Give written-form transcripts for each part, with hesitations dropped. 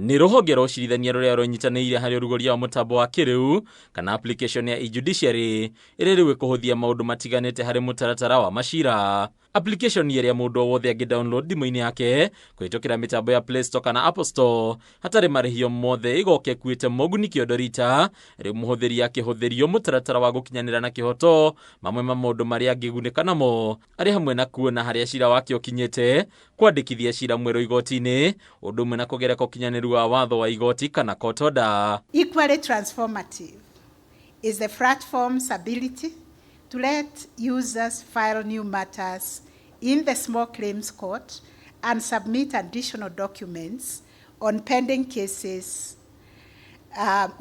Ni Ruhonge rwa ũcirithania rũrĩa rũnyitanĩire harĩ ũrugũria wa mutambo wa kĩrĩu kana application ya E-Judiciary ĩrĩa rĩu kũhũthia maũndũ matiganĩte harĩ mũtaratara wa macira. Application ĩrĩa mũndũ wothe angĩ-download thimũ-inĩ yake kũhĩtũkĩra mĩtambo ya Play Store kana Apple Store hatarĩ marĩhi mothe igoke kuĩte moguni kĩondorita rĩu mũhũthĩri akĩhũthĩrio mũtaratara wa gũkinyanĩra na kĩhoto mamwe ma maũndũ marĩa angĩgunĩka namo arĩ hamwe na kuona harĩa cira wake ũkinyĩte, kwandĩkithia cira mwerũ igoti-inĩ, ũndũ ũmwe na kũgereka ũkinyanĩru wa watho wa igoti kana court order. Equally transformative is the platform's ability to let users file new matters in the small claims court and submit additional documents on pending cases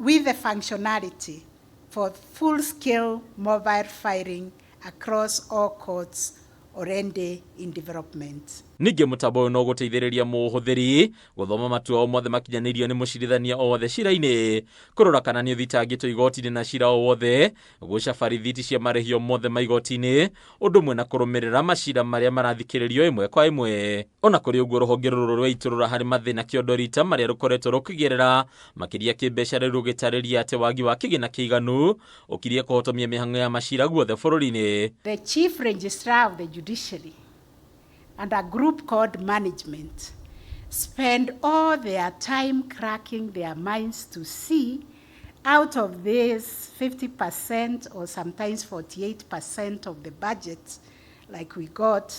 with the functionality for full-scale mobile filing across all courts already in development. Ningĩ mũtambo ũyũ no gũteithĩrĩria mũhũthĩri gũthoma matua mothe makinyanĩrio nĩ mũcirithania o wothe cira-inĩ, kũrora kana nĩ ũthitangĩtwo igoti-inĩ na cira o wothe, gũcaba rithiti cia marĩhi mothe ma igoti-inĩ, ũndũ ũmwe na kũrũmĩrĩra macira marĩa marathikĩrĩrio ĩmwe kwa ĩmwe. Ona kũrĩ ũguo rũhonge rũrũ rwa itũrũra harĩ mathĩna kĩondorita marĩa rũkoretwo rũkĩgerera makĩria kĩmbeca rĩu rũgĩtarĩria atĩ wagi wa kĩgĩna kĩiganu ũkirie kũhotomia mĩhang'o ya macira guothe bũrũri-inĩ. The Chief Registrar of the Judiciary and a group called management spend all their time cracking their minds to see out of this 50% or sometimes 48% of the budget like we got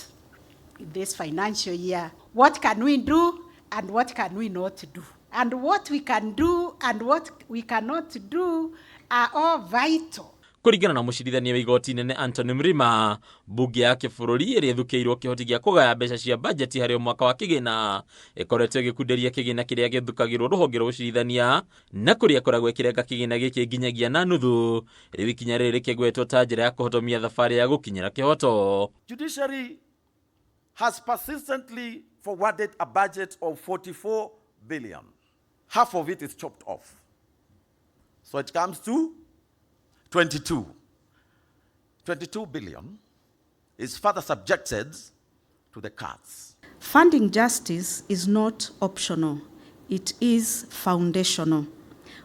in this financial year, what can we do and what can we not do? And what we can do and what we cannot do are all vital. Kũringana na mũcirithania wa igoti inene Anthony Mrima, mbunge ya kĩbũrũri ĩrĩa ĩthukĩirwo kĩhoti gĩa kũgaya mbeca cia bajeti harĩ mwaka wa kĩgĩna ĩkoretwo ĩgĩkunderia kĩgĩna kĩrĩa gĩthukagĩrwo rũhonge rwa ũcirithania na kũrĩa ĩkoragwo ĩkĩrenga kĩgĩna gĩkĩ nginyagia na nuthu rĩu ikinya rĩrĩ rĩkĩgwetwo ta njĩra ya kũhotomia thabarĩ ya gũkinyĩra kĩhoto. Judiciary has persistently forwarded a budget of 44 billion. Half of it is chopped off. So it comes to 22 billion is further subjected to the cuts. Funding justice is not optional, it is foundational.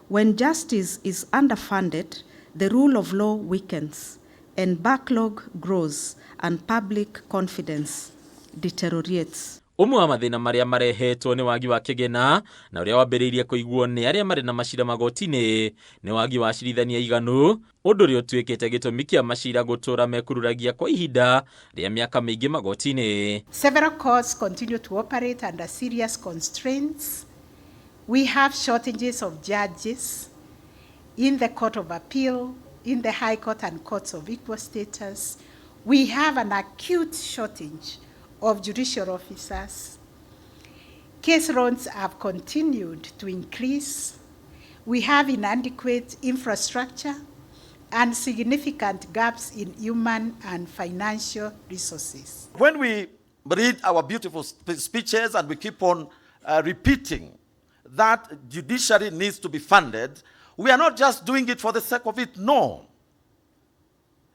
When justice is underfunded, the rule of law weakens and backlog grows and public confidence deteriorates. Umwe wa mathĩna marĩa marehetwo nĩ wagi wa kĩgĩna na ũrĩa wambĩrĩirie kũiguo nĩ arĩa marĩ na macira magoti-inĩ nĩ wagi wa acirithania iganu, ũndũ ũrĩa ũtuĩkĩte gĩtũmi kĩa macira gũtũra mekururagia kwa ihinda rĩa mĩaka mĩingĩ magoti-inĩ. Several courts continue to operate under serious constraints. We have shortages of judges in the Court of Appeal, in the High Court and courts of equal status. We have an acute shortage of judicial officers. Case loads have continued to increase. We have inadequate infrastructure and significant gaps in human and financial resources. When we read our beautiful speeches and we keep on repeating that judiciary needs to be funded, we are not just doing it for the sake of it, no.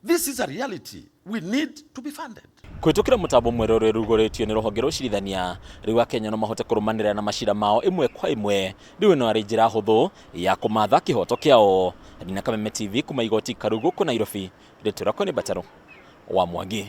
This is a reality. We need to be funded. Kũhĩtũkĩra mũtambo mwerũ ũrĩa ũrugũrĩtio nĩ rũhonge rwa ũcirithania rĩu AKENYA no mahote kũrũmanĩrĩra na macira mao ĩmwe kwa ĩmwe rĩu ĩno arĩ njĩra hũthũ ya kũmatha kĩhoto kĩao. Ndina Kameme TV kuma igoti Karugu kũ Nairobi, ndĩtũra kwa nĩ Bataro wa Mwagi.